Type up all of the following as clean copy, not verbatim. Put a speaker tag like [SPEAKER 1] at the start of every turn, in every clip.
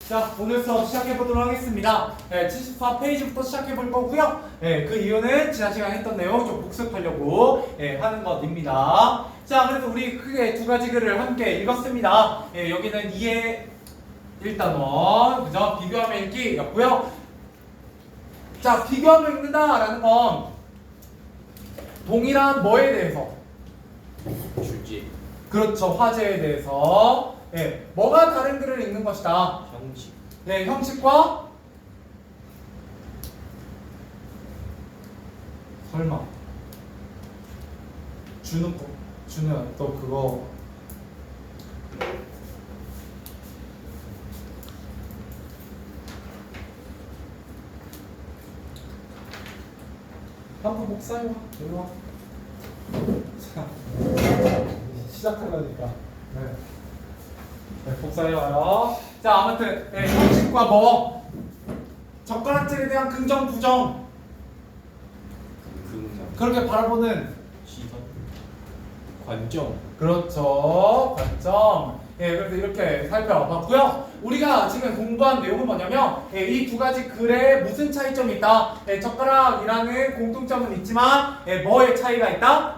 [SPEAKER 1] 자, 오늘 수업 시작해보도록 하겠습니다. 74페이지부터 시작해볼 거고요. 그 이유는 지난 시간에 했던 내용 좀 복습하려고 하는 것입니다. 자, 그래서 우리 크게 두 가지 글을 함께 읽었습니다. 여기는 2의 1단원, 그죠? 비교하며 읽기였고요. 자, 비교하며 읽는다라는 건 동일한 뭐에 대해서?
[SPEAKER 2] 주제,
[SPEAKER 1] 그렇죠. 화제에 대해서. 뭐가 다른 글을 읽는 것이다.
[SPEAKER 2] 형식,
[SPEAKER 1] 네, 형식과 설마 준우 또 그거 한번 복사해봐. 이리 와. 자, 시작하려니까. 네, 복사해봐요. 자, 아무튼 형식과 뭐 젓가락질에 대한 긍정, 부정
[SPEAKER 2] 긍정,
[SPEAKER 1] 그렇게 바라보는
[SPEAKER 2] 시선, 관점,
[SPEAKER 1] 그렇죠. 관점. 그래서 이렇게 살펴봤고요. 우리가 지금 공부한 내용은 뭐냐면 이 두 가지 글에 무슨 차이점이 있다. 젓가락이라는 공통점은 있지만 뭐의 차이가 있다?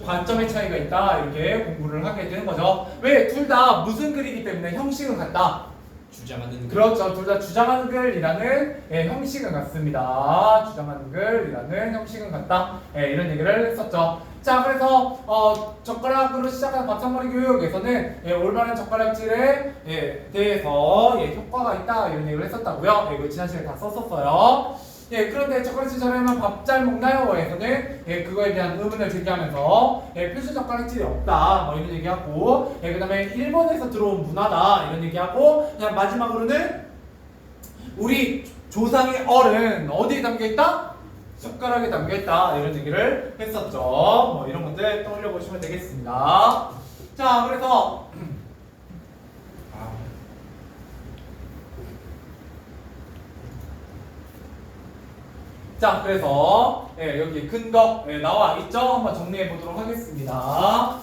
[SPEAKER 1] 관점의 차이가 있다. 이렇게 공부를 하게 되는 거죠. 왜? 둘 다 무슨 글이기 때문에 형식은 같다.
[SPEAKER 2] 주장하는
[SPEAKER 1] 그렇죠. 둘 다 주장하는 글이라는 형식은 같습니다. 주장하는 글이라는 형식은 같다. 이런 얘기를 했었죠. 자, 그래서 젓가락으로 시작하는 밥상머리 교육에서는 올바른 젓가락질에 대해서 효과가 있다 이런 얘기를 했었다고요. 이거 지난 시간에 다 썼었어요. 그런데 젓가락질 잘하면 밥 잘 먹나요? 에서는 그거에 대한 의문을 제기하면서 필수 젓가락질이 없다 뭐 이런 얘기하고 그 다음에 일본에서 들어온 문화다 이런 얘기하고 그냥 마지막으로는 우리 조상의 얼은 어디에 담겨있다? 젓가락에 담겨있다 이런 얘기를 했었죠. 뭐 이런 것들 떠올려 보시면 되겠습니다. 자, 그래서 자, 그래서 여기 근거 나와 있죠? 한번 정리해 보도록 하겠습니다.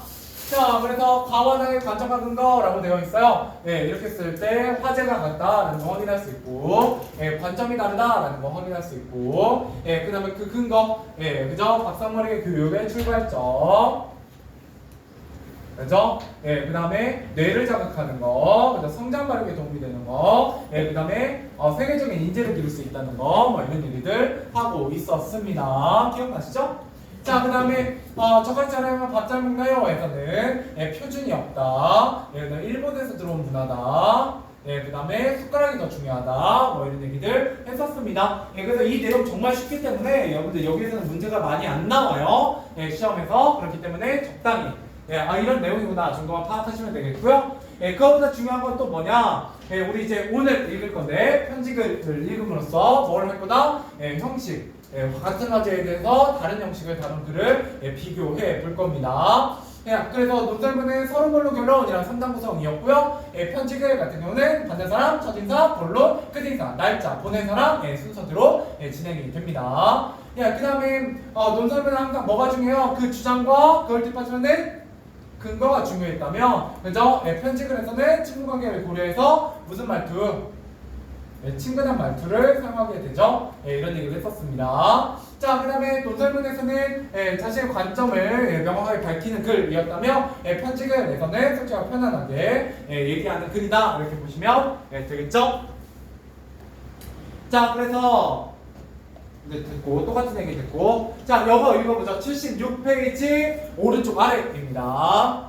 [SPEAKER 1] 자, 그래서 가와나의 관점과 근거라고 되어 있어요. 이렇게 쓸 때 화제가 같다라는 거 확인할 수 있고, 관점이 다르다라는 거 확인할 수 있고, 그 다음에 그 근거, 그죠? 박사머리의 교육의 출발점. 그죠? 그 다음에 뇌를 자극하는 거, 그죠? 성장 발육에 도움이 되는 거, 그 다음에 세계적인 인재를 기를 수 있다는 거, 뭐 이런 얘기들 하고 있었습니다. 기억나시죠? 자, 그 다음에 젓가락 잘하면 밥 잘 먹나요? 에서는 표준이 없다. 일본에서 들어온 문화다. 그 다음에 숟가락이 더 중요하다. 뭐 이런 얘기들 했었습니다. 그래서 이 내용 정말 쉽기 때문에 여러분들 여기에서는 문제가 많이 안 나와요. 시험에서. 그렇기 때문에 적당히 이런 내용이구나 정도만 파악하시면 되겠고요. 그거보다 중요한 건 또 뭐냐? 우리 이제 오늘 읽을 건데 편집을 읽음으로써 뭘 할 거다? 형식, 같은 화제에 대해서 다른 형식을 다룬 글을 비교해 볼 겁니다. 그래서 논설문은 서로 본론 결론이랑 3단 구성이었고요. 편집글 같은 경우는 받는 사람, 첫인사, 본론, 끝인사, 날짜, 보낸 사람 순서대로 진행이 됩니다. 그 다음에 논설문은 항상 뭐가 중요해요? 그 주장과 그걸 뒷받침하는 근거가 중요했다면, 그죠? 편집글에서는 친분관계를 고려해서 무슨 말투? 친근한 말투를 사용하게 되죠. 이런 얘기를 했었습니다. 자, 그 다음에 논설문에서는 자신의 관점을 명확하게 밝히는 글이었다면 편집글에서는 솔직하고 편안하게 얘기하는 글이다 이렇게 보시면 되겠죠. 자, 그래서 이제 듣고 똑같은 얘기 듣고 자, 이거 읽어보죠. 76페이지 오른쪽 아래입니다.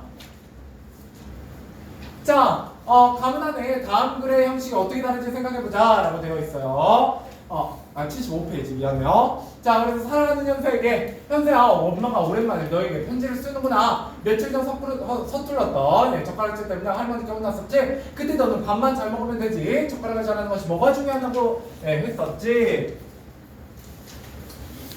[SPEAKER 1] 자, 가문안에 다음 글의 형식이 어떻게 다른지 생각해보자 라고 되어 있어요. 75페이지 미안해요. 자, 그래서 사랑하는 현세에게 현세야, 엄마가 오랜만에 너에게 편지를 쓰는구나. 며칠 전 서툴렀던 젓가락질 때문에 할머니께 혼났었지. 그때 너는 밥만 잘 먹으면 되지. 젓가락을 잘하는 것이 뭐가 중요하다고 했었지.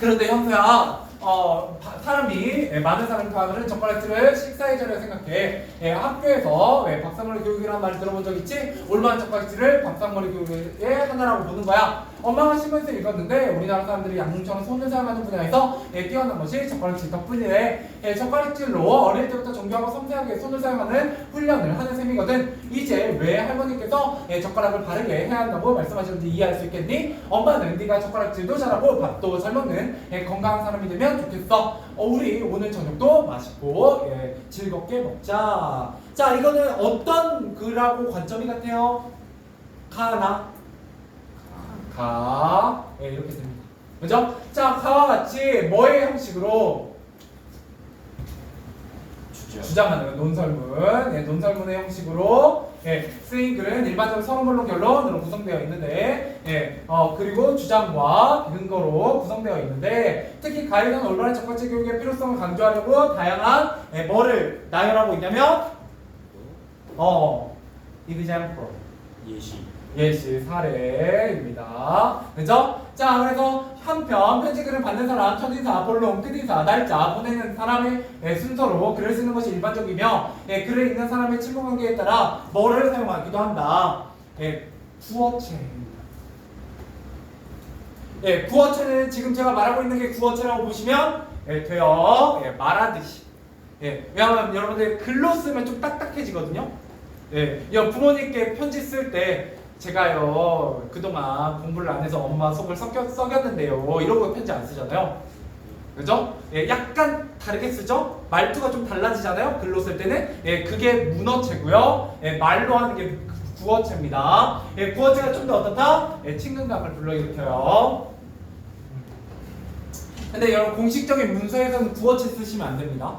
[SPEAKER 1] 그런데 현세야, 사람이 많은 사람이 하는 젓가락질을 식사의 자리라 생각해. 학교에서 밥상머리 교육이라는 말 들어본 적 있지? 올바른 젓가락질을 밥상머리 교육의 하나라고 보는 거야. 엄마가 신문에서 읽었는데 우리나라 사람들이 양궁처럼 손을 사용하는 분야에서 뛰어난 것이 젓가락질 덕분이래. 젓가락질로 어릴 때부터 정교하고 섬세하게 손을 사용하는 훈련을 하는 셈이거든. 이제 왜 할머니께서 젓가락을 바르게 해야 한다고 말씀하셨는지 이해할 수 있겠니? 엄마는 네가 젓가락질도 잘하고 밥도 잘 먹는 건강한 사람이 되면 좋겠어. 우리 오늘 저녁도 맛있고 즐겁게 먹자. 자, 이거는 어떤 글하고 관점이 같아요? 가나? 가. 이렇게 됩니다. 그죠? 자, 가와 같이 뭐의 형식으로 주장하는 논설문, 논설문의 형식으로 쓰인 글은 일반적으로 서론본론 결론으로 구성되어 있는데, 그리고 주장과 근거로 구성되어 있는데, 특히 가이드는 올바른 젓가락질 교육의 필요성을 강조하려고 다양한 뭐를 나열하고 있냐면, example, 예시 사례입니다. 그죠? 자, 그래서 한편 편지글을 받는 사람, 첫인사, 본론, 끝인사, 날짜, 보내는 사람의 순서로 글을 쓰는 것이 일반적이며, 글을 읽는 사람의 친분관계에 따라 뭐를 사용하기도 한다. 구어체입니다. 구어체는 지금 제가 말하고 있는 게 구어체라고 보시면 돼요. 말하듯이. 왜냐하면 여러분들 글로 쓰면 좀 딱딱해지거든요. 부모님께 편지 쓸 때 제가요 그동안 공부를 안 해서 엄마 속을 썩였는데요 이러고 편지 안 쓰잖아요. 그죠? 약간 다르게 쓰죠? 말투가 좀 달라지잖아요. 글로 쓸 때는 그게 문어체고요. 말로 하는 게 구어체입니다. 구어체가 좀 더 어떻다? 친근감을 불러일으켜요. 근데 여러분 공식적인 문서에서는 구어체 쓰시면 안 됩니다.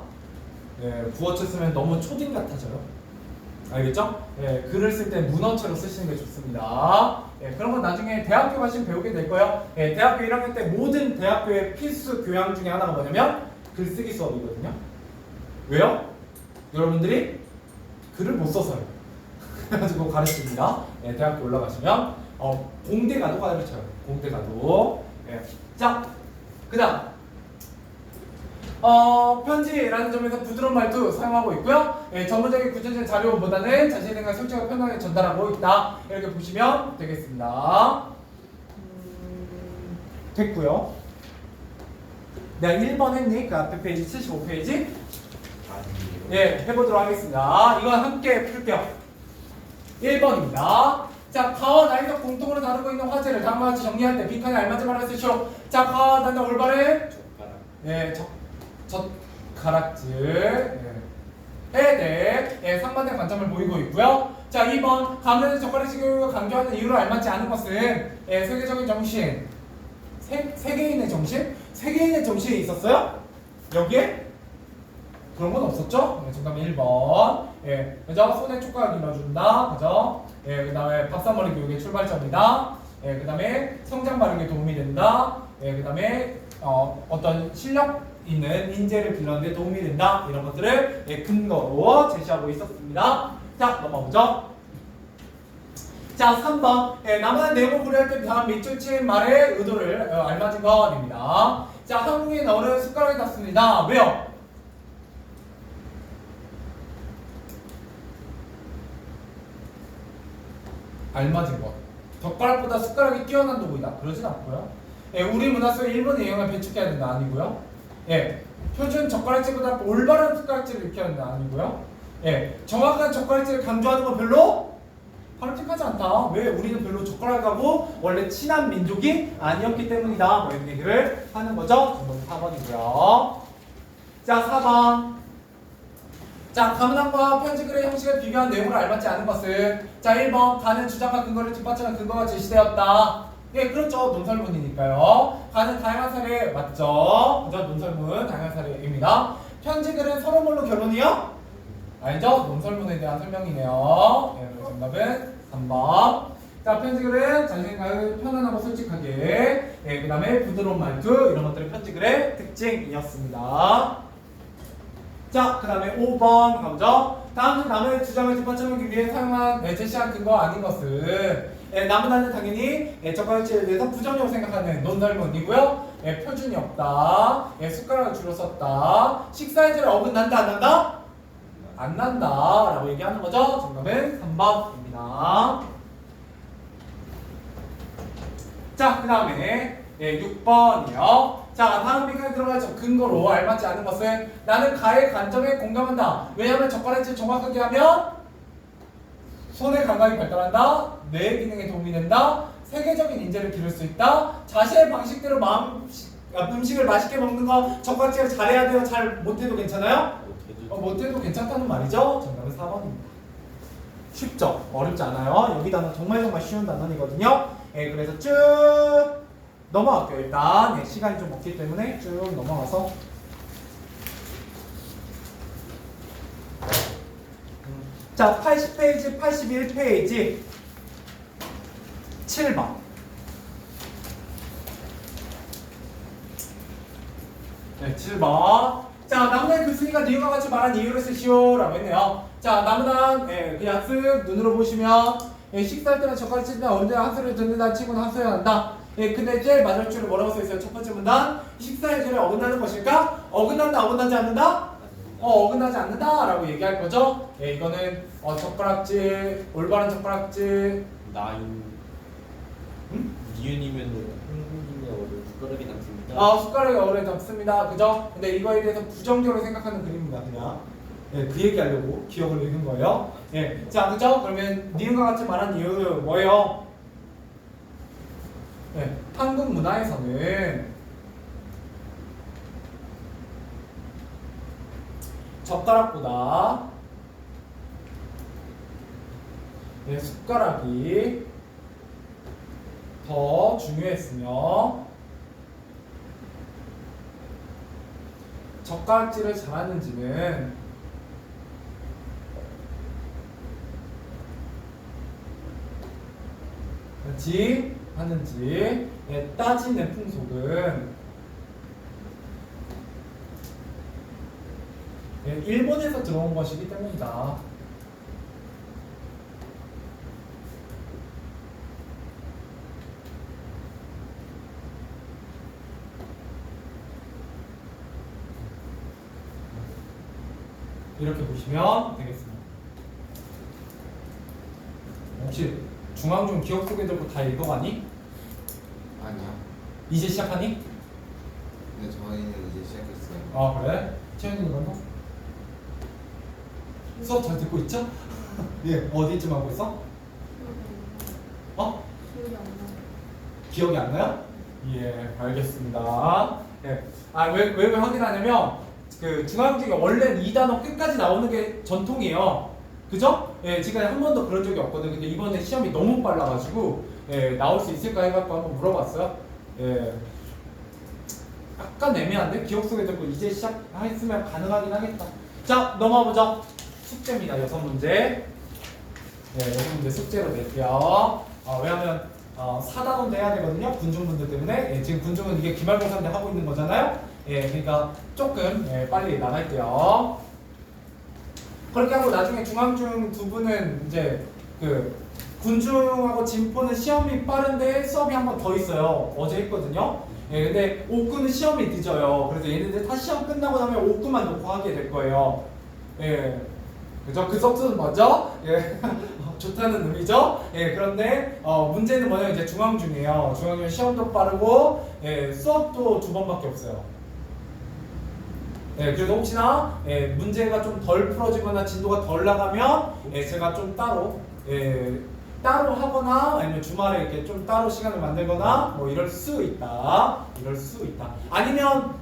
[SPEAKER 1] 구어체 쓰면 너무 초딩 같아져요. 알겠죠? 글을 쓸 때 문어체로 쓰시는 게 좋습니다. 그런 건 나중에 대학교 가시면 배우게 될 거예요. 대학교 1학년 때 모든 대학교의 필수 교양 중에 하나가 뭐냐면 글쓰기 수업이거든요. 왜요? 여러분들이 글을 못 써서요. 그래가지고 가르칩니다. 대학교 올라가시면 공대 가도 가르쳐요. 공대 가도. 자, 그 다음 편지라는 점에서 부드러운 말투 사용하고 있고요. 전문적인 구체적인 자료보다는 자신의 생각을 솔직하게 편하게 전달하고 있다. 이렇게 보시면 되겠습니다. 됐고요. 내가 1번 했니? 그 앞에 페이지 75페이지? 해보도록 하겠습니다. 이건 함께 풀게요. 1번입니다. 자, 가와 나이가 공통으로 다루고 있는 화제를 다음과 같이 정리할 때 빈칸에 알맞은 말을 쓰시오. 자, 가와 나이가 올바른 젓가락질 대 상반된 관점을 보이고 있고요. 자, 2번 가문에서 젓가락질 교육을 강조하는 이유로 알맞지 않은 것은 세계적인 정신, 세계인의 정신? 세계인의 정신이 있었어요? 여기에? 그런 건 없었죠? 정답은 1번. 그죠? 손에 촉각이 넣어준다. 그죠? 그 다음에 밥상머리 교육의 출발점이다. 그 다음에 성장 발육에 도움이 된다. 그 다음에 어떤 실력 있는 인재를 길러는 데 도움이 된다. 이런 것들을 근거로 제시하고 있었습니다. 자, 넘어오죠. 자, 3번. 남은 내용을 고려할 때 다음 밑줄 친 말의 의도를 알맞은 것입니다. 자, 한국인 어른 숟가락이 닿습니다. 왜요? 알맞은 것. 젓가락보다 숟가락이 뛰어난 도구이다. 그러진 않고요. 우리 문화 속에 일본의 영향을 배축해야 된다. 아니고요. 표준 젓가락질보다 올바른 숟가락질을 익혀야 된다. 아니고요. 정확한 젓가락질을 강조하는 건 별로 바람직하지 않다. 왜? 우리는 별로 젓가락하고 원래 친한 민족이 아니었기 때문이다. 뭐 이런 얘기를 하는 거죠. 정답은 4번이고요. 자, 4번. 자, 가문함과 편지글의 형식을 비교한 내용을 알맞지 않은 것은 자, 1번 가는 주장과 근거를 뒷받침한 근거가 제시되었다. 그렇죠. 논설문이니까요. 가는 다양한 사례 맞죠? 그죠? 논설문 다양한 사례입니다. 편지글은 서론문로 결론이요? 아니죠? 논설문에 대한 설명이네요. 정답은 3번. 자, 편지글은 자신의 생각을 편안하고 솔직하게, 그 다음에 부드러운 말투 이런 것들이 편지글의 특징이었습니다. 자, 그 다음에 5번 가보죠. 다음 나무의 주장을 뒷받침하기 위해 사용한 제시한 근거 아닌 것은 나무다는 당연히 젓가락질에 대해서 부정적으로 생각하는 논설문이고요. 표준이 없다. 숟가락을 줄여 썼다. 식사해제를 어긋난다 안 난다? 안 난다 라고 얘기하는 거죠. 정답은 3번입니다. 자, 그 다음에 6번이요. 자, 다음 빈칸에 들어가죠. 근거로 알맞지 않은 것은 나는 가의 관점에 공감한다. 왜냐하면 젓가락질 정확하게 하면 손의 감각이 발달한다. 뇌 기능에 도움이 된다. 세계적인 인재를 기를 수 있다. 자신의 방식대로 음식을 맛있게 먹는 거 젓가락질을 잘해야 돼요. 잘 못해도 괜찮아요? 못해도 괜찮다는 말이죠. 정답은 4번입니다. 쉽죠? 어렵지 않아요. 여기 단어 정말 쉬운 단어이거든요. 그래서 쭉 넘어갈게요. 일단 시간이 좀 없기 때문에 쭉 넘어가서 자, 80페이지, 81페이지 7번. 네, 7번. 자, 나무단 교수님과 니은과 같이 말한 이유를 쓰시오 라고 했네요. 자, 나무단 그냥 쓱 눈으로 보시면 식사할 때나 젓가락 때나 언제나 한 소리를 듣는다는 친구는 한 소리가 난다. 근데 제일 맞을 줄을 뭐라고 써있어요? 첫 번째 문단 식사의 죄를 어긋나는 것일까? 어긋난다, 어긋나지 않는다? 어긋나지 않는다 라고 얘기할 거죠. 이거는 젓가락질, 올바른 젓가락질
[SPEAKER 2] 나인 니은이면은 한국인의 어른 숟가락이 남습니다.
[SPEAKER 1] 숟가락에 어울려 잡습니다. 그죠? 근데 이거에 대해서 부정적으로 생각하는 그림입니다. 그냥 그 얘기하려고 기억을 읽은 거예요. 자, 그죠? 그러면 니은과 같이 말한 이유는 뭐예요? 한국 문화에서는 젓가락보다 숟가락이 더 중요했으며 젓가락질을 잘하는지는 그렇지 하는지 따지는 풍속은 일본에서 들어온 것이기 때문이다. 이렇게 보시면 되겠습니다. 혹시 중앙중 기억 속에 들고 다 읽어가니?
[SPEAKER 3] 아니야.
[SPEAKER 1] 이제 시작하니?
[SPEAKER 3] 근데 저희는 이제 시작했어요.
[SPEAKER 1] 아, 그래? 채연이는 그런가? 수업 잘 듣고 있죠? 어디쯤 하고 있어? 기억이 안 나요? 알겠습니다. 왜 확인하냐면 그 중앙중에 원래는 이 단어 끝까지 나오는 게 전통이에요. 그죠? 지금 한 번도 그런 적이 없거든. 근데 이번에 시험이 너무 빨라가지고 나올 수 있을까 해갖고 한번 물어봤어요. 약간 애매한데? 기억 속에 듣고 이제 시작했으면 가능하긴 하겠다. 자, 넘어가보죠. 숙제입니다. 6문제. 6문제 숙제로 낼게요. 왜냐면 4단원도 해야 되거든요. 군중분들 때문에. 지금 군중은 이게 기말고사인데 하고 있는 거잖아요. 그러니까 조금 빨리 나갈게요. 그렇게 하고 나중에 중앙중 두 분은 이제 그 군중하고 진포는 시험이 빠른데 수업이 한 번 더 있어요. 어제 했거든요. 근데 5구는 시험이 늦어요. 그래서 얘네들 다 시험 끝나고 나면 5구만 놓고 하게 될 거예요. 그죠? 그 석수는 먼저 좋다는 의미죠. 그런데 문제는 뭐냐면 이제 중앙중이에요. 중앙중 시험도 빠르고 수업도 2번밖에 없어요. 그래서 혹시나 문제가 좀 덜 풀어지거나 진도가 덜 나가면 제가 좀 따로 하거나 아니면 주말에 이렇게 좀 따로 시간을 만들거나 뭐 이럴 수 있다. 아니면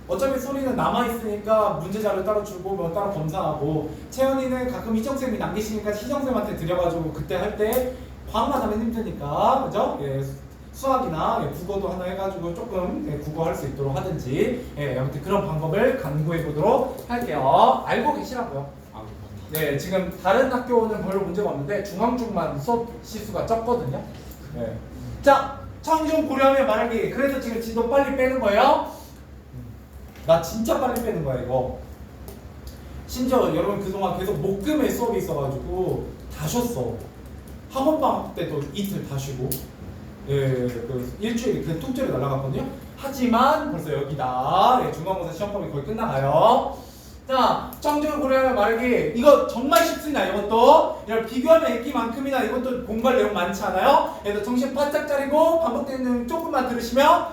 [SPEAKER 1] 어차피 소리는 남아있으니까 문제 자료 따로 주고 뭐 따로 검사하고 채연이는 가끔 희정쌤이 남기시니까 희정쌤한테 드려가지고 그때 할 때 방학만 하면 힘드니까 그죠? 수학이나 국어도 하나 해가지고 조금 국어 할 수 있도록 하든지 아무튼 그런 방법을 강구해 보도록 할게요. 알고 계시라고요. 지금 다른 학교는 별로 문제가 없는데 중앙중만 수업 시수가 적거든요. 자, 청중 고려하며 말하기. 그래서 지금 진도 빨리 빼는 거예요. 나 진짜 빨리 빼는 거야 이거. 심지어 여러분 그동안 계속 목금의 수업이 있어가지고 다 쉬었어. 학원 방학 때도 이틀 다 쉬고, 그 일주일에 그냥 통째로 날아갔거든요. 하지만 벌써 여기다. 중간고사 시험범위 거의 끝나가요. 자, 청중을 고려하여 말하기. 이거 정말 쉽습니다. 이것도 이런 비교하면 읽기만큼이나 이것도 공부할 내용 많지 않아요. 그래서 정신 바짝 차리고 반복되는 내용 조금만 들으시면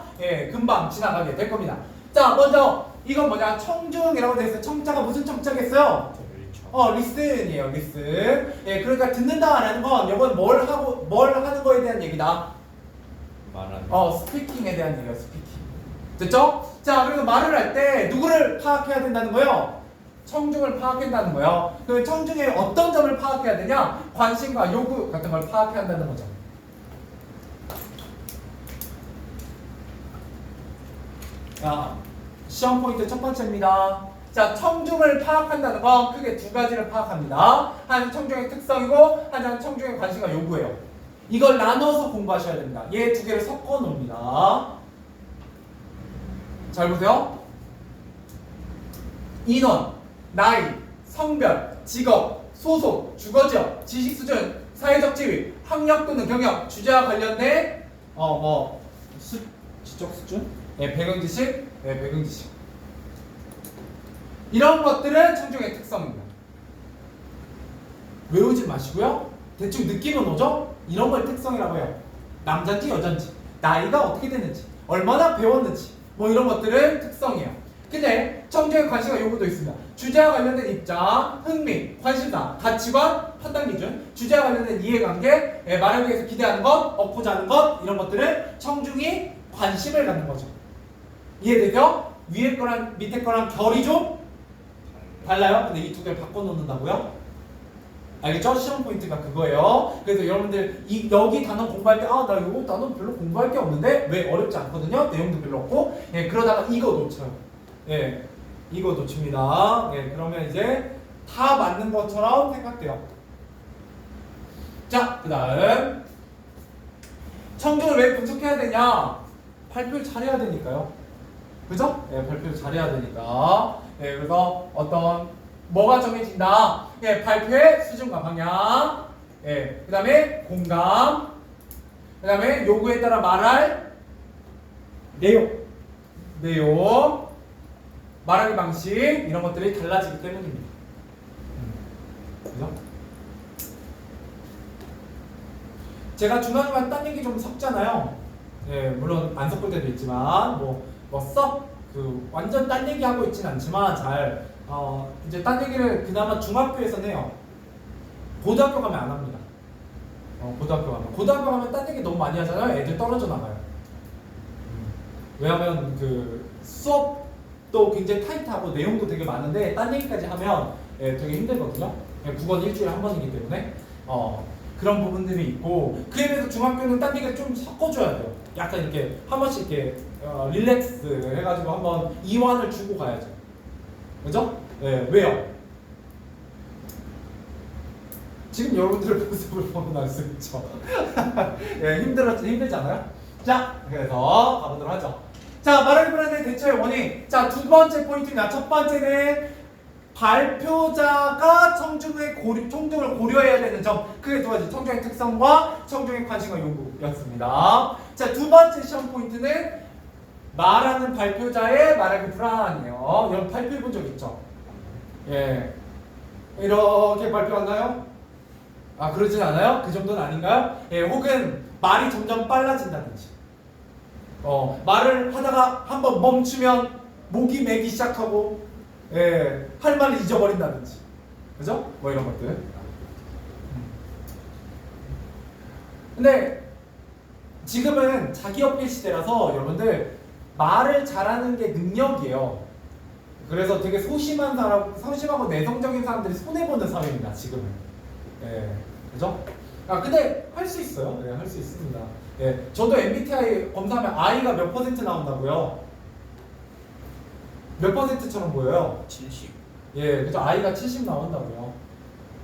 [SPEAKER 1] 금방 지나가게 될 겁니다. 자, 먼저 이건 뭐냐? 청중이라고 되어 있어요. 청자가 무슨 청자겠어요? 리슨이에요. 리슨. 그러니까 듣는다라는 건 이건 뭘 하는 거에 대한 얘기다.
[SPEAKER 2] 말하는.
[SPEAKER 1] 스피킹에 대한 얘기예요. 스피킹. 됐죠? 자, 그래서 말을 할 때 누구를 파악해야 된다는 거예요? 청중을 파악한다는 거예요. 그 청중의 어떤 점을 파악해야 되냐? 관심과 요구 같은 걸 파악해야 한다는 거죠. 자, 시험 포인트 첫 번째입니다. 자, 청중을 파악한다는 건 크게 두 가지를 파악합니다. 하나는 청중의 특성이고 하나는 청중의 관심과 요구예요. 이걸 나눠서 공부하셔야 됩니다. 얘 두 개를 섞어 놓습니다. 잘 보세요. 인원, 나이, 성별, 직업, 소속, 주거지역, 지식 수준, 사회적 지위, 학력 또는 경력, 주제와 관련된 지적 수준, 배경 지식, 배경 지식. 이런 것들은 청중의 특성입니다. 외우지 마시고요. 대충 느낌은 오죠? 이런 걸 특성이라고 해요. 남자인지 여자인지, 나이가 어떻게 됐는지, 얼마나 배웠는지, 뭐 이런 것들은 특성이에요. 근데 청중의 관심과 요구도 있습니다. 주제와 관련된 입장, 흥미, 관심사, 가치관, 판단 기준, 주제와 관련된 이해관계, 말하기 위해서 기대하는 것, 얻고자 하는 것, 이런 것들은 청중이 관심을 갖는 거죠. 이해되죠? 위에 거랑 밑에 거랑 결이 좀 달라요? 근데 이 두 개를 바꿔놓는다고요? 알겠죠? 시험 포인트가 그거예요. 그래서 여러분들 여기 단어 공부할 때 나 이거 단어 별로 공부할 게 없는데 왜 어렵지 않거든요? 내용도 별로 없고 그러다가 이거 놓쳐요. 이거 놓칩니다. 그러면 이제 다 맞는 것처럼 생각돼요. 자, 그 다음 청중을 왜 분석해야 되냐? 발표를 잘해야 되니까요. 그죠? 발표를 잘해야 되니까. 그래서 뭐가 정해진다? 발표의 수준과 방향. 그 다음에 공감. 그 다음에 요구에 따라 말할 내용. 말하기 방식. 이런 것들이 달라지기 때문입니다. 그죠? 제가 중간중간 딴 얘기 좀 섞잖아요. 물론 안 섞을 때도 있지만 완전 딴 얘기 하고 있진 않지만 이제 딴 얘기를 그나마 중학교에서는 해요. 고등학교 가면 안 합니다. 고등학교 가면 딴 얘기 너무 많이 하잖아요. 애들 떨어져 나가요. 왜냐면 그 수업도 굉장히 타이트하고 내용도 되게 많은데 딴 얘기까지 하면 되게 힘들거든요. 국어는 일주일에 한 번이기 때문에 그런 부분들이 있고, 그에 비해서 중학교는 딴 얘기를 좀 섞어줘야 돼요. 약간 이렇게 한 번씩 이렇게 릴렉스 해가지고 한번 이완을 주고 가야죠. 그죠? 왜요? 지금 여러분들의 모습을 보면 알 수 있죠. 힘들잖아요. 자, 그래서 가보도록 하죠. 자, 말하기 불안의 대처의 원인. 자, 두 번째 포인트입니다. 첫 번째는 발표자가 청중을 고려해야 되는 점. 그게 두 가지. 청중의 특성과 청중의 관심과 요구였습니다. 자, 두 번째 시험 포인트는 말하는 발표자의 말하기 불안이에요. 여러분 발표해 본 적 있죠? 이렇게 발표하나요? 그러진 않아요? 그 정도는 아닌가요? 혹은 말이 점점 빨라진다든지, 말을 하다가 한번 멈추면 목이 메기 시작하고, 할 말을 잊어버린다든지, 그죠? 뭐 이런 것들. 근데 지금은 자기 어필 시대라서 여러분들 말을 잘하는 게 능력이에요. 그래서 되게 소심하고 내성적인 사람들이 손해보는 사회입니다, 지금은. 그죠? 근데 할 수 있어요. 할 수 있습니다. 저도 MBTI 검사하면 I가 몇 퍼센트 나온다고요? 몇 퍼센트처럼 보여요?
[SPEAKER 2] 70.
[SPEAKER 1] 그죠? I가 70 나온다고요.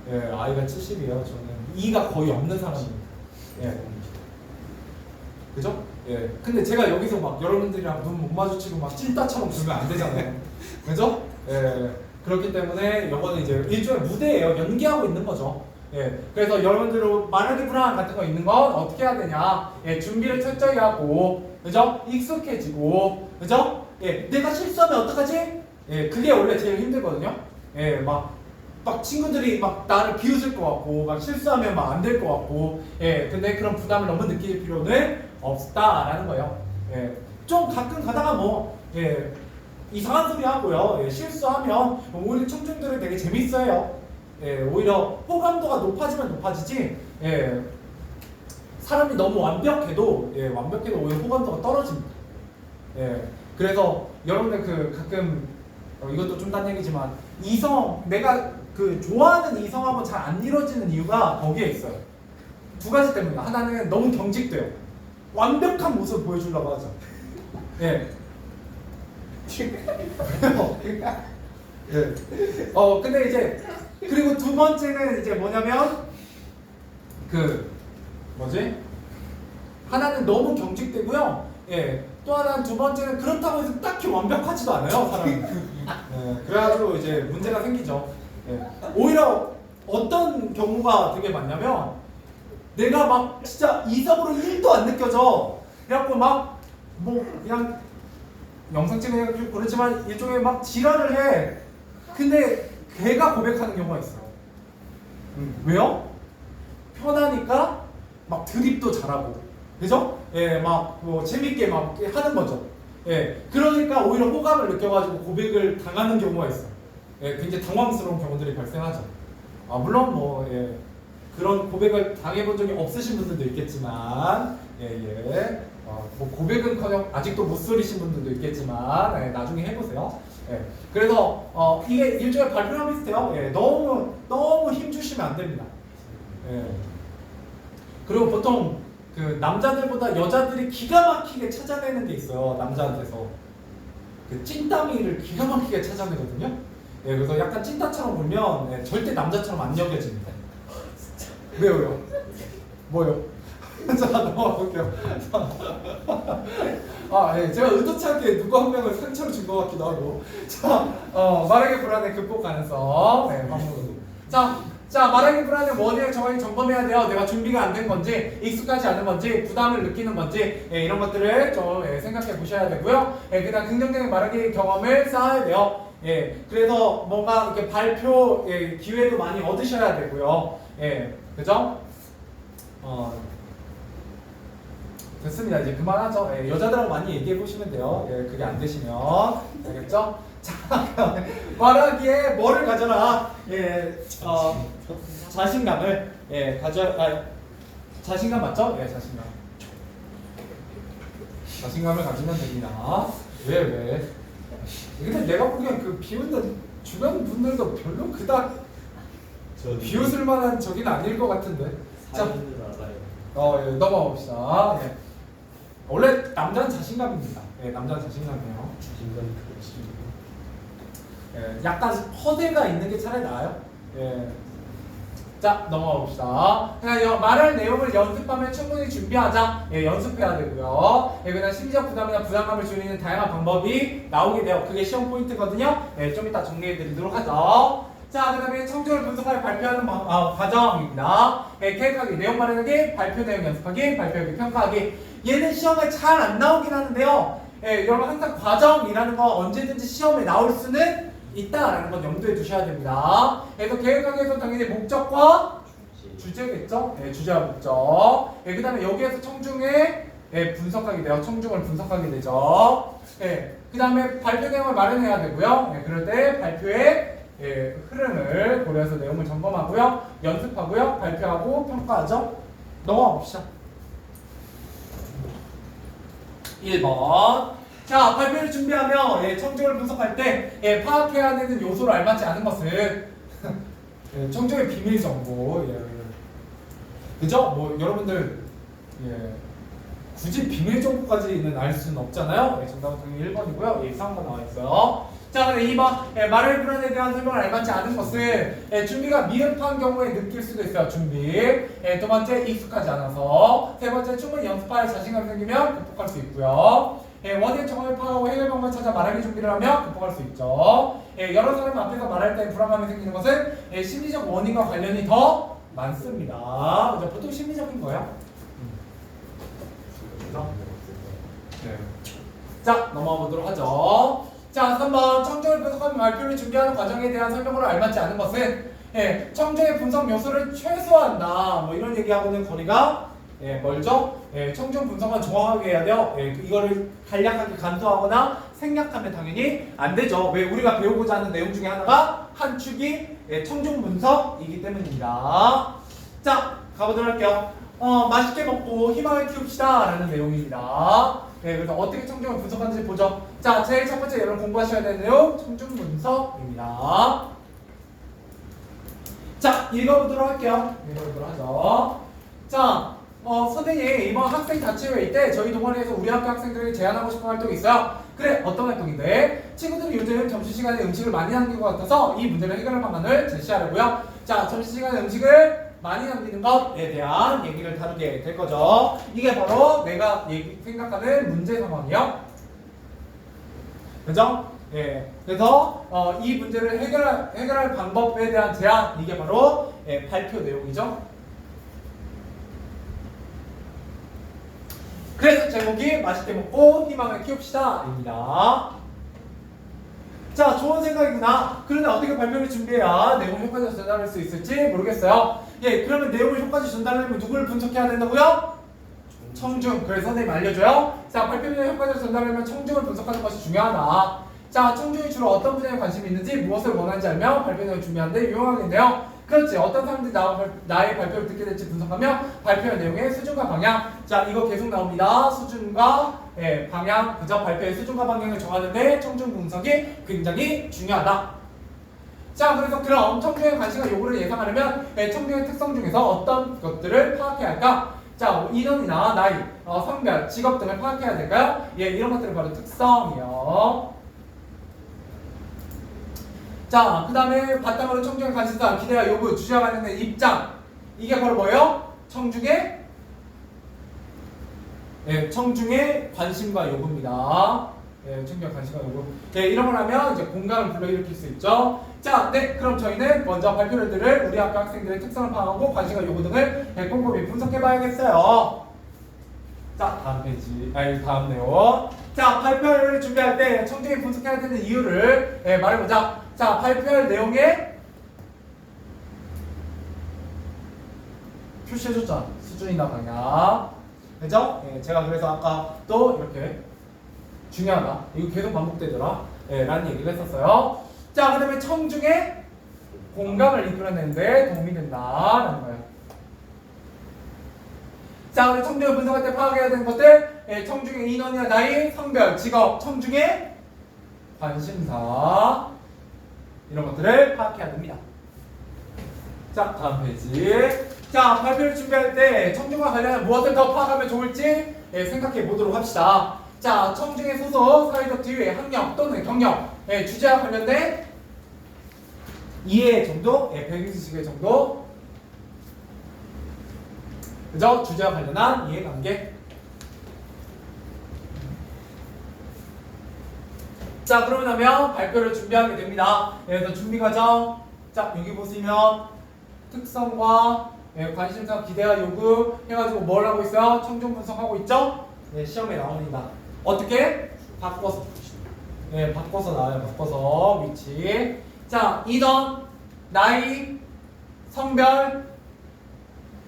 [SPEAKER 1] I가 70이에요. 저는 E가 거의 없는 사람입니다. 그죠? 예. 근데 제가 여기서 막 여러분들이랑 눈 못 마주치고 막 찐따처럼 굴면 안 되잖아요. 그죠? 예. 그렇기 때문에 이거는 이제 일종의 무대예요. 연기하고 있는 거죠. 예. 그래서 여러분들 말하기 불안 같은 거 있는 건 어떻게 해야 되냐? 예. 준비를 철저히 하고, 그죠? 익숙해지고, 그죠? 예. 내가 실수하면 어떡하지? 예. 그게 원래 제일 힘들거든요. 예. 막 친구들이 막 나를 비웃을 것 같고, 막 실수하면 막 안 될 것 같고, 예. 근데 그런 부담을 너무 느낄 필요는 없다라는 거예요. 예. 좀 가끔 가다가 뭐, 예. 이상한 소리 하고요. 예. 실수하면 오히려 청중들은 되게 재밌어요. 예. 오히려 호감도가 높아지면 높아지지, 예. 사람이 너무 완벽해도, 예. 완벽해도 오히려 호감도가 떨어집니다. 예. 그래서 여러분들 그 가끔 이것도 좀 딴 얘기지만 내가 그 좋아하는 이성하고 잘 안 이루어지는 이유가 거기에 있어요. 두 가지 때문이다. 하나는 너무 경직돼요. 완벽한 모습을 보여주려고 하죠. 예. 예. 근데 이제 그리고 두 번째는 이제 뭐냐면 하나는 너무 경직되고요. 예. 또 하나는 두 번째는 그렇다고 해서 딱히 완벽하지도 않아요, 사람이. 예. 그래가지고 이제 문제가 생기죠. 예. 오히려 어떤 경우가 되게 많냐면 내가 막 진짜 이성으로 1도 안 느껴져. 그래갖고 막 뭐 그냥 영상 찍으니까 좀 그렇지만 일종의 막 지랄을 해. 근데 걔가 고백하는 경우가 있어요. 왜요? 편하니까 막 드립도 잘하고, 그죠? 예, 막 뭐 재밌게 막 하는 거죠. 예, 그러니까 오히려 호감을 느껴가지고 고백을 당하는 경우가 있어요. 예, 굉장히 당황스러운 경우들이 발생하죠. 아, 물론 뭐 예, 그런 고백을 당해본 적이 없으신 분들도 있겠지만, 뭐 고백은커녕 아직도 못 소리신 분들도 있겠지만, 예, 나중에 해보세요. 예, 그래서 이게 일종의 발표랑 비슷해요. 예, 너무 힘 주시면 안 됩니다. 예. 그리고 보통 그 남자들보다 여자들이 기가 막히게 찾아내는 게 있어요. 남자한테서 그 찐따미를 기가 막히게 찾아내거든요. 예, 그래서 약간 찐따처럼 보면 예, 절대 남자처럼 안 여겨집니다. 왜요? 뭐요? 자, 넘어갈게요. 예, 제가 의도치 않게 누구 한 명을 상처를 준 것 같기도 하고. 자, 말하기 불안해 극복 가능성. 네, 방법으로. 자, 말하기 불안해 뭐를 점검해야 돼요. 내가 준비가 안 된 건지, 익숙하지 않은 건지, 부담을 느끼는 건지, 예, 이런 것들을 좀 생각해 보셔야 되고요. 예, 그다음 긍정적인 말하기 경험을 쌓아야 돼요. 예, 그래서 뭔가 이렇게 발표 기회도 많이 얻으셔야 되고요. 예, 그죠? 됐습니다. 이제 그만하죠. 예, 여자들하고 많이 얘기해 보시면 돼요. 예, 그게 안 되시면 알겠죠? 자, 말하기에 뭐를 가져라? 예, 자신감을 자신감 맞죠? 예, 자신감을 가지면 됩니다. 왜? 근데 내가 보기엔 그 비웃는 주변 분들도 별로 그닥 비웃을 만한 적인 아닐 것 같은데. 자, 예, 넘어가 봅시다. 예. 원래 남자는 자신감입니다. 예, 남자는 자신감이에요. 예, 약간 허대가 있는 게 차라리 나아요. 예. 자, 넘어가 봅시다. 그냥 말할 내용을 연습하면 충분히 준비하자. 예, 연습해야 되고요. 예, 그다음 심리적 부담이나 부담감을 줄이는 다양한 방법이 나오게 돼요. 그게 시험 포인트거든요. 예, 좀 이따 정리해드리도록 하죠. 자, 그다음에 청중을 분석하여 발표하는 과정입니다. 예, 계획하기, 내용 마련하기, 발표 내용 연습하기, 발표하기, 평가하기. 얘는 시험에 잘 안 나오긴 하는데요. 예, 여러분 항상 과정이라는 거 언제든지 시험에 나올 수는 있다라는 건 염두에 두셔야 됩니다. 그래서 계획하기에서 당연히 목적과 주제겠죠? 예, 주제와 목적. 예, 그 다음에 여기에서 청중의 분석하게 돼요. 청중을 분석하게 되죠. 예, 그 다음에 발표 내용을 마련해야 되고요. 예, 그럴 때 발표의 흐름을 고려해서 내용을 점검하고요. 연습하고요. 발표하고 평가하죠. 넘어가 봅시다. 1번. 자, 발표를 준비하며 청중을 분석할 때 파악해야 되는 요소를 알맞지 않은 것은 청중의 비밀 정보. 그죠? 뭐 여러분들 굳이 비밀 정보까지는 알 수는 없잖아요. 정답은 당연히 1번이고요. 이상한 거 나와 있어요. 자, 근데 2번 말을 불안에 대한 설명을 알맞지 않은 것은 준비가 미흡한 경우에 느낄 수도 있어요. 준비. 두 번째 익숙하지 않아서. 세 번째 충분히 연습할 자신감이 생기면 극복할 수 있고요. 원인 정황을 파악하고 해결 방법을 찾아 말하기 준비를 하면 극복할 수 있죠. 여러 사람 앞에서 말할 때 불안감이 생기는 것은 심리적 원인과 관련이 더 많습니다. 그죠? 보통 심리적인 거예요. 그죠? 네. 자, 넘어가 보도록 하죠. 자, 3번 청중을 분석하며 발표를 준비하는 과정에 대한 설명으로 알맞지 않은 것은 청중의 분석 요소를 최소화한다. 뭐 이런 얘기하고는 거리가 멀죠? 청중 분석은 정확하게 해야 돼요. 이거를 간략하게 간소하거나 생략하면 당연히 안 되죠. 왜? 우리가 배우고자 하는 내용 중에 하나가 한 축이 청중 분석이기 때문입니다. 자, 가보도록 할게요. 맛있게 먹고 희망을 키웁시다 라는 내용입니다. 그래서 어떻게 청중을 분석하는지 보죠. 자, 제일 첫 번째 여러분 공부하셔야 되는 내용 청중 분석입니다. 자, 읽어보도록 할게요. 읽어보도록 하죠. 자, 선생님 이번 학생 자치회의 때 저희 동아리에서 우리 학교 학생들에게 제안하고 싶은 활동이 있어요. 그래, 어떤 활동인데? 친구들이 요즘 점심시간에 음식을 많이 남기는 것 같아서 이 문제를 해결할 방안을 제시하려고요. 자, 점심시간에 음식을 많이 남기는 것에 대한 얘기를 다루게 될 거죠. 이게 바로 내가 생각하는 문제 상황이요. 그죠? 그래서 이 문제를 해결할 방법에 대한 제안, 이게 바로 발표 내용이죠. 그래서 제목이 맛있게 먹고 희망을 키웁시다 입니다. 자, 좋은 생각이구나. 그런데 어떻게 발표를 준비해야 내용을 효과적으로 전달할 수 있을지 모르겠어요. 그러면 내용을 효과적으로 전달하려면 누구를 분석해야 된다고요? 청중. 그래서 선생님이 알려줘요. 자, 발표를 효과적으로 전달하려면 청중을 분석하는 것이 중요하다. 자, 청중이 주로 어떤 분야에 관심이 있는지 무엇을 원하는지 알면 발표 내용을 준비하는데 유용하겠네요. 그렇지. 어떤 사람들이 나의 발표를 듣게 될지 분석하며 발표 내용의 수준과 방향. 자, 이거 계속 나옵니다. 수준과 방향. 그죠? 발표의 수준과 방향을 정하는데 청중 분석이 굉장히 중요하다. 자, 그래서 그럼 청중의 관심과 요구를 예상하려면 청중의 특성 중에서 어떤 것들을 파악해야 할까? 자, 인원이나 나이, 성별, 직업 등을 파악해야 될까요? 이런 것들은 바로 특성이요. 자, 그 다음에 바탕으로 청중의 관심사, 기대와 요구, 주제와 관련된 입장. 이게 바로 뭐예요? 청중의 관심과 요구입니다. 청중의 관심과 요구. 이런 걸 하면 이제 공감을 불러일으킬 수 있죠. 자, 그럼 저희는 먼저 발표들을 우리 학교 학생들의 특성을 파악하고 관심과 요구 등을 꼼꼼히 분석해봐야겠어요. 자, 다음 페이지, 다음 내용. 자, 발표를 준비할 때 청중이 분석해야 되는 이유를 말해보자. 자, 발표할 내용에 표시해줬잖아. 수준이나 방향. 그죠? 제가 그래서 아까 또 이렇게 중요하다. 이거 계속 반복되더라. 라는 얘기를 했었어요. 자, 그 다음에 청중의 공감을 이끌어내는데 도움이 된다라는 거예요. 자, 우리 청중을 분석할 때 파악해야 되는 것들, 청중의 인원이나 나이, 성별, 직업, 청중의 관심사, 이런 것들을 파악해야 됩니다. 자, 다음 페이지. 자, 발표를 준비할 때 청중과 관련한 무엇을 더 파악하면 좋을지 생각해 보도록 합시다. 자, 청중의 소속, 사회적 지위, 학력 또는 경력, 주제와 관련된 이해 정도, 배경지식의 정도, 그죠? 주제와 관련한 이해관계. 자, 그러고 나면 발표를 준비하게 됩니다. 그래서 준비 과정. 자, 여기 보시면 특성과 관심사, 기대와 요구 해가지고 뭘 하고 있어요? 청중 분석하고 있죠? 시험에 나옵니다. 어떻게? 바꿔서. 바꿔서 나와요. 바꿔서 위치. 자, 인원, 나이, 성별,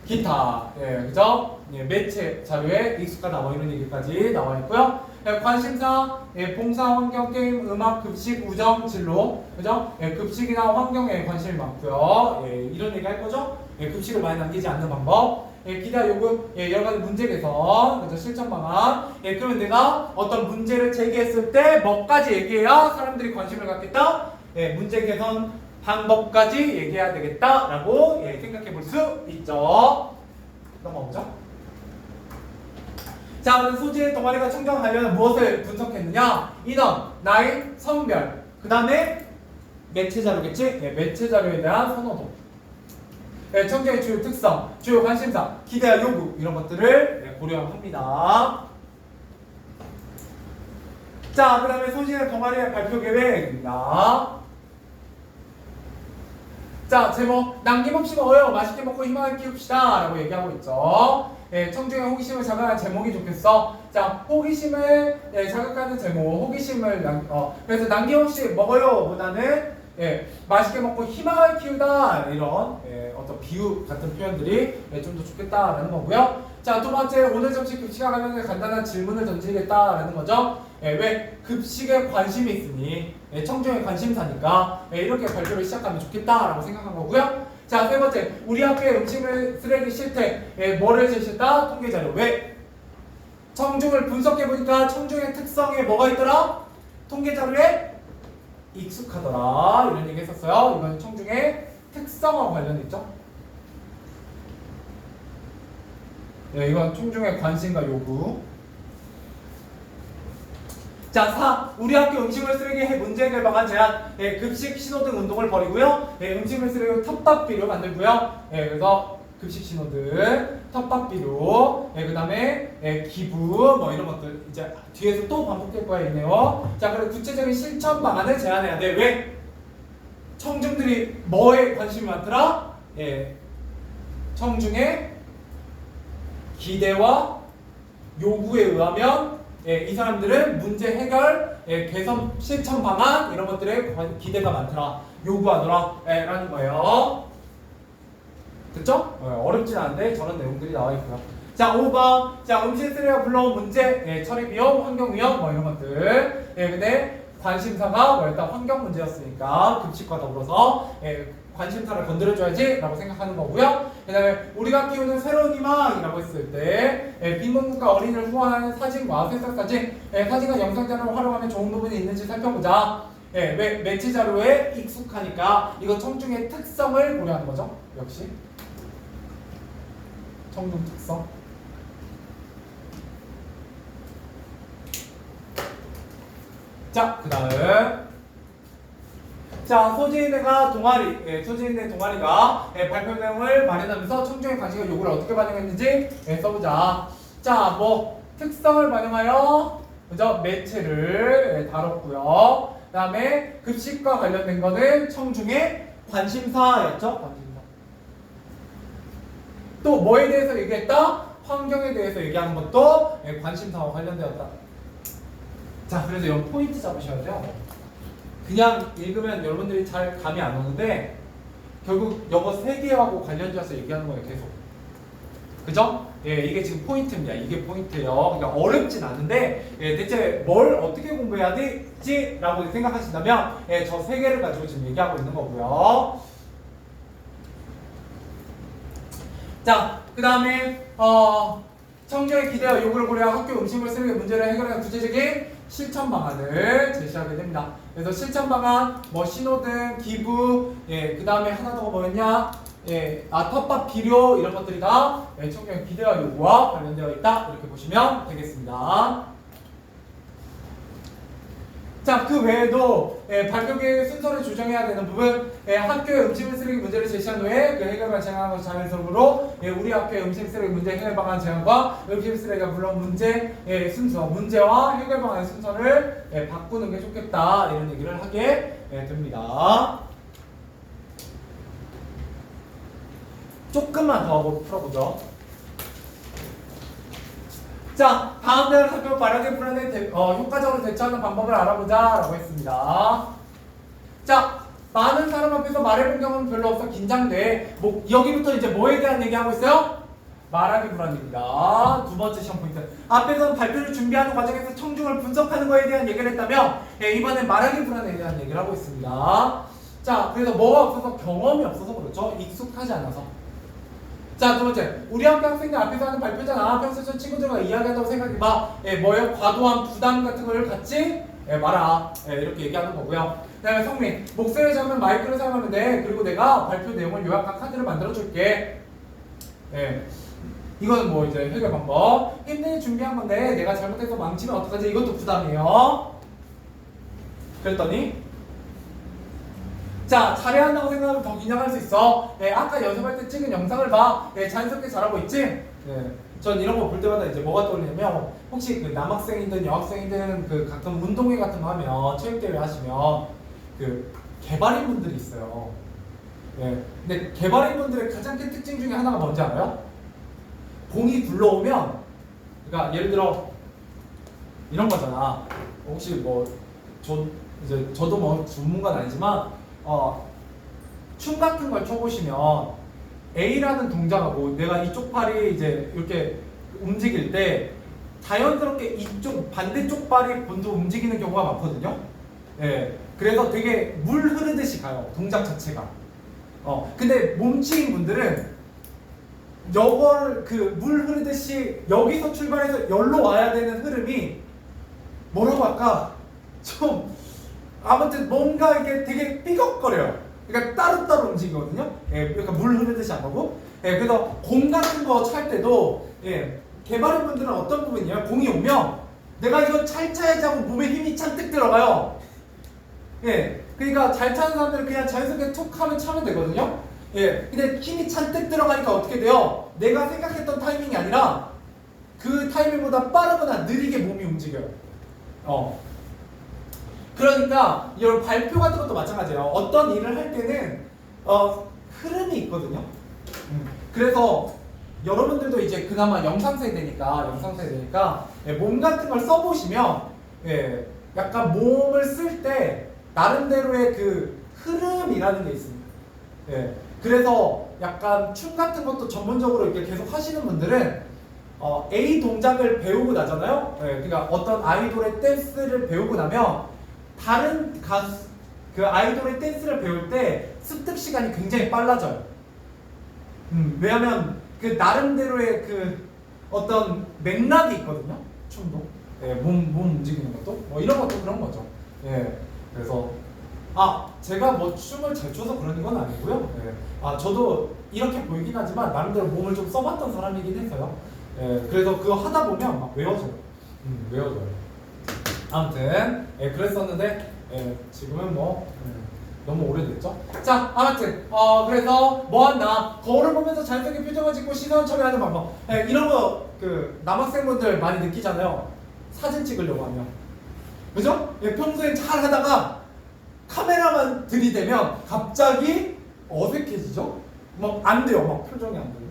[SPEAKER 1] 기타. 그죠? 매체 자료에 익숙하다 뭐 이런 얘기까지 나와 있고요. 관심사, 봉사, 환경, 게임, 음악, 급식, 우정, 진로. 그죠? 급식이나 환경에 관심이 많고요. 이런 얘기 할 거죠? 급식을 많이 남기지 않는 방법. 기대 요구, 여러 가지 문제 개선, 그죠? 실천 방안. 그러면 내가 어떤 문제를 제기했을 때 뭐까지 얘기해야 사람들이 관심을 갖겠다? 문제 개선 방법까지 얘기해야 되겠다라고 생각해 볼 수 있죠. 넘어오죠? 자, 오늘 소지의 동아리가 청중과 관련해 무엇을 분석했느냐? 인원, 나이, 성별, 그 다음에 매체 자료겠지? 예, 매체 자료에 대한 선호도. 예, 청중의 주요 특성, 주요 관심사, 기대와 요구 이런 것들을 예, 고려합니다. 자, 그 다음에 소진의 동아리의 발표 계획입니다. 자, 제목 남김없이 먹어요. 맛있게 먹고 희망을 키웁시다 라고 얘기하고 있죠. 예, 청중의 호기심을 자극하는 제목이 좋겠어. 자, 호기심을 예, 자극하는 제목, 호기심을 그래서 남김없이 먹어요 보다는 예, 맛있게 먹고 희망을 키우다 이런 예, 어떤 비유 같은 표현들이 예, 좀 더 좋겠다라는 거고요. 자, 두 번째 오늘 점심 급식과 관련된 간단한 질문을 던지겠다라는 거죠. 예, 왜 급식에 관심이 있으니 예, 청중의 관심사니까 예, 이렇게 발표를 시작하면 좋겠다라고 생각한 거고요. 자, 세 번째 우리 학교에 음식을 쓰레기 실태 예, 뭐를 제시했다? 통계자료. 왜? 청중을 분석해보니까 청중의 특성에 뭐가 있더라? 통계자료에 익숙하더라 이런 얘기 했었어요. 이건 청중의 특성과 관련있죠. 네, 이건 청중의 관심과 요구. 자, 4. 우리 학교 음식물 쓰레기 문제 해결 방안 제안. 예, 급식 신호등 운동을 벌이고요. 예, 음식물 쓰레기 텃밭비료 만들고요. 예, 그래서 급식 신호등, 텃밭비료, 예, 그 다음에 예, 기부, 뭐 이런 것들 이제 뒤에서 또 반복될 거야 있네요. 자, 그리고 구체적인 실천 방안을 제안해야 돼. 왜? 청중들이 뭐에 관심이 많더라? 예, 청중의 기대와 요구에 의하면 예, 이 사람들은 문제 해결, 예, 개선 실천 방안 이런 것들에 기대가 많더라, 요구하더라 예, 라는 거예요. 됐죠? 어렵진 않은데 저런 내용들이 나와 있고요. 자, 5번. 자, 음식 쓰레기가 불러온 문제, 예, 처리 비용, 환경 위험 뭐 이런 것들. 예, 근데 관심사가 뭐 일단 환경 문제였으니까 급식과 더불어서 예, 관심사를 건드려줘야지 라고 생각하는 거고요. 그 다음에 우리가 키우는 새로운 희망이라고 했을 때 예, 빈곤국가 어린이를 후원하는 사진과 새싹 사진, 예, 사진과 영상 자료를 활용하면 좋은 부분이 있는지 살펴보자. 예, 왜 매체 자료에 익숙하니까 이거 청중의 특성을 고려하는 거죠. 역시 청중 특성. 자, 그 다음 자, 소진이네가 동아리, 예, 소진이네 동아리가 예, 발표 내용을 마련하면서 청중의 관심과 요구를 어떻게 반영했는지 예, 써보자. 자, 뭐 특성을 반영하여 그죠? 매체를 예, 다뤘고요. 그 다음에 급식과 관련된 거는 청중의 관심사였죠. 관심사. 또 뭐에 대해서 얘기했다? 환경에 대해서 얘기하는 것도 예, 관심사와 관련되었다. 자, 그래서 이런 포인트 잡으셔야 돼요. 그냥 읽으면 여러분들이 잘 감이 안 오는데 결국 영어 3개하고 관련지어서 얘기하는 거예요. 계속. 그죠? 예, 이게 지금 포인트입니다. 이게 포인트예요. 그러니까 어렵진 않은데 예, 대체 뭘 어떻게 공부해야 되지? 라고 생각하신다면 예, 저 3개를 가지고 지금 얘기하고 있는 거고요. 자, 그 다음에 청중의 기대와 요구를 고려한 학교 음식물 쓰레기 문제를 해결하는 구체적인 실천 방안을 제시하게 됩니다. 그래서 실천 방안, 뭐 신호등, 기부, 예, 그 다음에 하나 더 뭐였냐? 예, 텃밭 비료 이런 것들이 다 예, 청중의 기대와 요구와 관련되어 있다. 이렇게 보시면 되겠습니다. 자, 그 외에도 예, 발표 계획의 순서를 조정해야 되는 부분, 예, 학교의 음식물 쓰레기 문제를 제시한 후에 그 해결 방안 제안하는 것이 자연스러우므로 예, 우리 학교의 음식 쓰레기 문제 해결 방안 제안과 음식 쓰레기가 물론 문제 예, 순서, 문제와 해결 방안의 순서를 예, 바꾸는 게 좋겠다 이런 얘기를 하게 예, 됩니다. 조금만 더 풀어보죠. 자, 다음 대화를 살펴 발현의 불안에 효과적으로 대처하는 방법을 알아보자 라고 했습니다. 자, 많은 사람 앞에서 말해본 경험은 별로 없어 긴장돼. 뭐 여기부터 이제 뭐에 대한 얘기하고 있어요? 말하기 불안입니다. 두 번째 시험 포인트. 앞에서는 발표를 준비하는 과정에서 청중을 분석하는 거에 대한 얘기를 했다면 예, 이번엔 말하기 불안에 대한 얘기를 하고 있습니다. 자, 그래서 뭐가 없어서 경험이 없어서 그렇죠. 익숙하지 않아서. 자, 두 번째, 우리 학교 학생들 앞에서 하는 발표잖아. 평소에 친구들과 이야기한다고 생각해봐. 예, 뭐예요? 과도한 부담 같은 걸 갖지 예, 마라. 예, 이렇게 얘기하는 거고요. 그 다음에 성민, 목소리를 잡으면 마이크를 사용하면 돼. 그리고 내가 발표 내용을 요약한 카드를 만들어줄게. 예, 이거는 뭐 이제 해결 방법. 힘내게 준비한 건데 내가 잘못해서 망치면 어떡하지? 이것도 부담이에요. 그랬더니 자, 잘해야 한다고 생각하면 더 긴장할 수 있어. 예, 아까 연습할 때 찍은 영상을 봐. 예, 자연스럽게 잘하고 있지? 예. 전 이런 거 볼 때마다 이제 뭐가 떠오르냐면 혹시 그 남학생이든 여학생이든 그 가끔 운동회 같은 거 하면 체육대회 하시면 그 개발인 분들이 있어요. 예. 근데 개발인 분들의 가장 큰 특징 중에 하나가 뭔지 알아요? 공이 굴러오면 그러니까 예를 들어 이런 거잖아. 혹시 뭐 저도 뭐 전문가는 아니지만 춤 같은 걸 춰보시면 A라는 동작하고 내가 이쪽 팔이 이제 이렇게 움직일 때 자연스럽게 이쪽 반대쪽 발이 먼저 움직이는 경우가 많거든요. 예, 그래서 되게 물 흐르듯이 가요. 동작 자체가. 근데 몸치인 분들은 이걸 그 물 흐르듯이 여기서 출발해서 여기로 와야 되는 흐름이 뭐라고 할까? 좀 아무튼 뭔가 이게 되게 삐걱거려요. 그러니까 따로따로 움직이거든요. 예, 그러니까 물 흐르듯이 안 하고. 예, 그래서 공 같은 거 찰 때도 예, 개발인 분들은 어떤 부분이에요? 공이 오면 내가 이거 잘 차야지 하고 몸에 힘이 잔뜩 들어가요. 예, 그러니까 잘 차는 사람들은 그냥 자연스럽게 툭 하면 차면 되거든요. 예, 근데 힘이 잔뜩 들어가니까 어떻게 돼요? 내가 생각했던 타이밍이 아니라 그 타이밍보다 빠르거나 느리게 몸이 움직여요. 그러니까 이런 발표 같은 것도 마찬가지예요. 어떤 일을 할 때는 흐름이 있거든요. 그래서 여러분들도 이제 그나마 영상 세대니까 예, 몸 같은 걸 써보시면 예, 약간 몸을 쓸 때 나름대로의 그 흐름이라는 게 있습니다. 예, 그래서 약간 춤 같은 것도 전문적으로 이렇게 계속 하시는 분들은 A 동작을 배우고 나잖아요. 예, 그러니까 어떤 아이돌의 댄스를 배우고 나면 다른 가수 그 아이돌의 댄스를 배울 때 습득 시간이 굉장히 빨라져요. 왜냐하면 그 나름대로의 그 어떤 맥락이 있거든요. 춤도 예, 몸 움직이는 것도 뭐 이런 것도 그런 거죠. 예, 그래서 제가 뭐 춤을 잘 춰서 그러는 건 아니고요. 예, 저도 이렇게 보이긴 하지만 나름대로 몸을 좀 써봤던 사람이긴 해서요. 예, 그래서 그거 하다 보면 막 외워져요. 외워져요. 아무튼 예, 그랬었는데 예, 지금은 뭐 너무 오래됐죠. 자, 아무튼 그래서 뭐 한다. 거울을 보면서 자연스럽게 표정을 짓고 시선 처리하는 방법. 예, 이런 거 그 남학생분들 많이 느끼잖아요. 사진 찍으려고 하면, 그죠? 예, 평소엔 잘 하다가 카메라만 들이대면 갑자기 어색해지죠. 막 안 돼요. 막 표정이 안 돼요.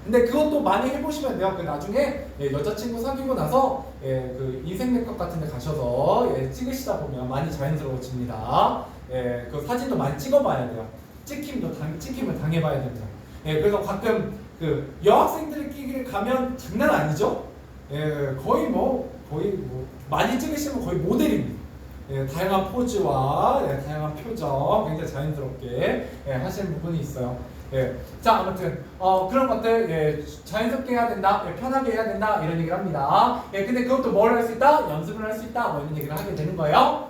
[SPEAKER 1] 근데 그것도 많이 해보시면 돼요. 그 나중에 예, 여자친구 사귀고 나서 예, 그 인생 네컷 같은 데 가셔서 예, 찍으시다 보면 많이 자연스러워집니다. 예, 그 사진도 많이 찍어봐야 돼요. 찍힘을 당해봐야 됩니다. 예, 그래서 가끔 그 여학생들끼리 가면 장난 아니죠? 예, 거의 뭐 많이 찍으시면 거의 모델입니다. 예, 다양한 포즈와 예, 다양한 표정 굉장히 자연스럽게 예, 하시는 부분이 있어요. 예, 자, 아무튼 그런 것들 예, 자연스럽게 해야 된다, 예, 편하게 해야 된다 이런 얘기를 합니다. 예, 근데 그것도 뭘 할 수 있다? 연습을 할 수 있다, 뭐 이런 얘기를 하게 되는 거예요.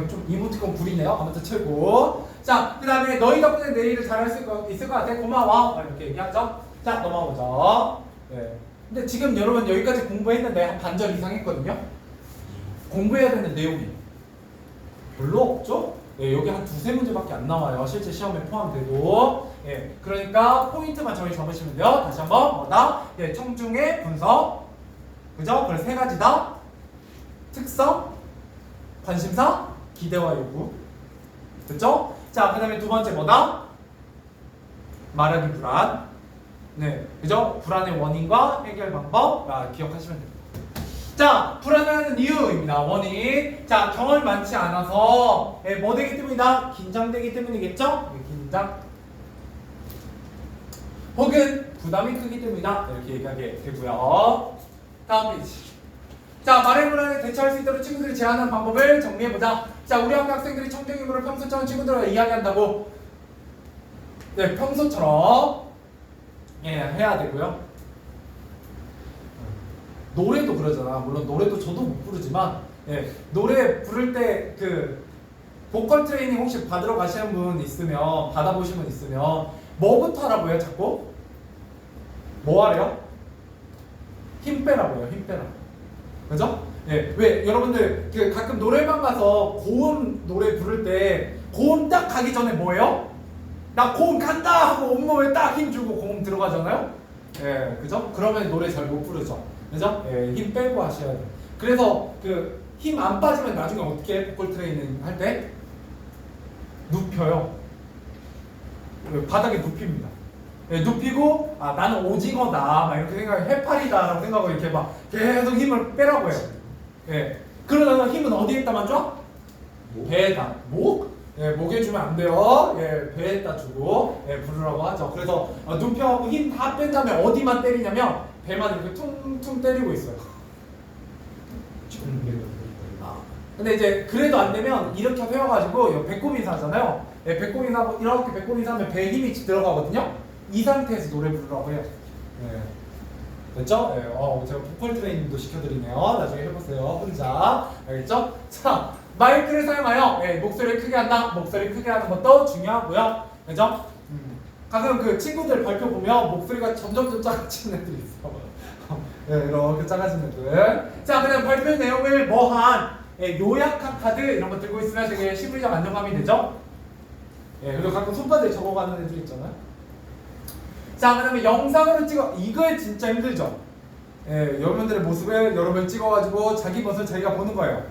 [SPEAKER 1] 좀 이모티콘 구리네요. 아무튼 최고. 자, 그 다음에 너희 덕분에 내일을 잘할 수 있을 것 같아. 고마워. 이렇게 얘기하죠. 자, 넘어가보죠. 예. 근데 지금 여러분 여기까지 공부했는데 한 반절 이상 했거든요. 공부해야 되는 내용이 별로 없죠? 예, 여기 한 두세 문제밖에 안 나와요. 실제 시험에 포함돼도. 예, 그러니까 포인트만 정리 잡으시면 돼요. 다시 한번 뭐다? 예, 청중의 분석. 그죠? 그래서 세 가지다. 특성, 관심사, 기대와 요구. 됐죠? 자, 그 다음에 두 번째 뭐다? 말하기 불안. 네, 그죠? 불안의 원인과 해결 방법 기억하시면 됩니다. 자, 불안해하는 이유입니다. 원인. 자, 경험이 많지 않아서 뭐 되기 때문이다? 긴장되기 때문이겠죠? 긴장. 혹은 부담이 크기 때문이다. 이렇게 얘기하게 되고요. 다음 페이지. 자, 말의 불안에 대처할 수 있도록 친구들이 제안하는 방법을 정리해보자. 자, 우리 학교 학생들이 청정유무를 평소처럼 친구들과 이야기한다고. 네, 평소처럼 예, 해야 되고요. 노래도 그러잖아. 물론 노래도 저도 못 부르지만 예, 노래 부를 때 그 보컬 트레이닝 혹시 받으러 가시는 분 있으면 받아보신 분 있으면 뭐부터 하라고 해요? 자꾸? 뭐 하래요? 힘 빼라고 해요. 힘 빼라. 그죠? 예, 왜 여러분들 그 가끔 노래방 가서 고음 노래 부를 때 고음 딱 가기 전에 뭐예요? 나 고음 간다 하고 온몸에 딱 힘 주고 고음 들어가잖아요. 예, 그죠? 그러면 노래 잘 못 부르죠. 그죠? 예, 힘 빼고 하셔야 돼요. 그래서 그 힘 안 빠지면 나중에 어떻게 해? 보컬 트레이닝 할 때? 눕혀요. 바닥에 눕힙니다. 예, 눕히고 아 나는 오징어다 막 이렇게 생각해 해파리다라고 생각하고 이렇게 막 계속 힘을 빼라고 해요. 예, 그러다가 힘은 어디에다 만져? 배에다. 목? 예, 목에 주면 안 돼요. 예, 배에다 주고 예, 부르라고 하죠. 그래서 눕혀하고 힘 다 뺀 다음에 어디만 때리냐면 배만 이렇게 퉁퉁 때리고 있어요. 근데 이제 그래도 안 되면 이렇게 세워가지고 배꼽 인사하잖아요. 예, 배꼽 인사하고 이렇게 배꼽 인사하면 배에 힘이 들어가거든요. 이 상태에서 노래 부르라고 해요. 예. 됐죠? 예, 제가 보컬 트레이닝도 시켜드리네요. 나중에 해보세요. 혼자. 알겠죠? 자, 마이크를 사용하여 예, 목소리를 크게 한다. 목소리 크게 하는 것도 중요하고요. 그죠? 가끔 그 친구들 발표 보면 목소리가 점점 작아지는 애들이 있어. 예, 이렇게 작아지는 애들. 자, 그냥 발표 내용을 뭐한 예, 요약한 카드 이런 거 들고 있으면 되게 심리적 안정감이 되죠? 예, 그리고 가끔 손바닥에 적어가는 애들 있잖아요. 자, 그 다음에 영상으로 찍어. 이거 진짜 힘들죠? 예, 여러분들의 모습을 여러분 찍어가지고 자기 모습을 자기가 보는 거예요.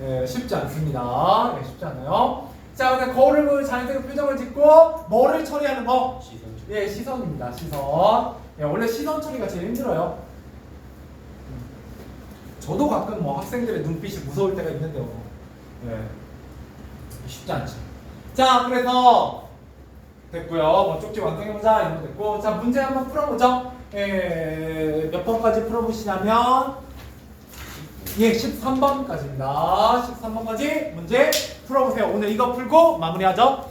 [SPEAKER 1] 예, 쉽지 않습니다. 예, 쉽지 않아요. 자, 그다음 거울을 보면 자연스럽게 표정을 짓고 뭐를 처리하는 거?
[SPEAKER 2] 시선.
[SPEAKER 1] 예, 시선입니다. 시선. 예, 원래 시선 처리가 제일 힘들어요. 저도 가끔 뭐 학생들의 눈빛이 무서울 때가 있는데요. 예, 쉽지 않죠. 자, 그래서 됐고요. 뭐 쪽지 완성해보자 이런 거 됐고, 자 문제 한번 풀어보죠. 예, 몇 번까지 풀어보시냐면 예, 13번까지입니다. 13번까지 문제 풀어보세요. 오늘 이거 풀고 마무리하죠.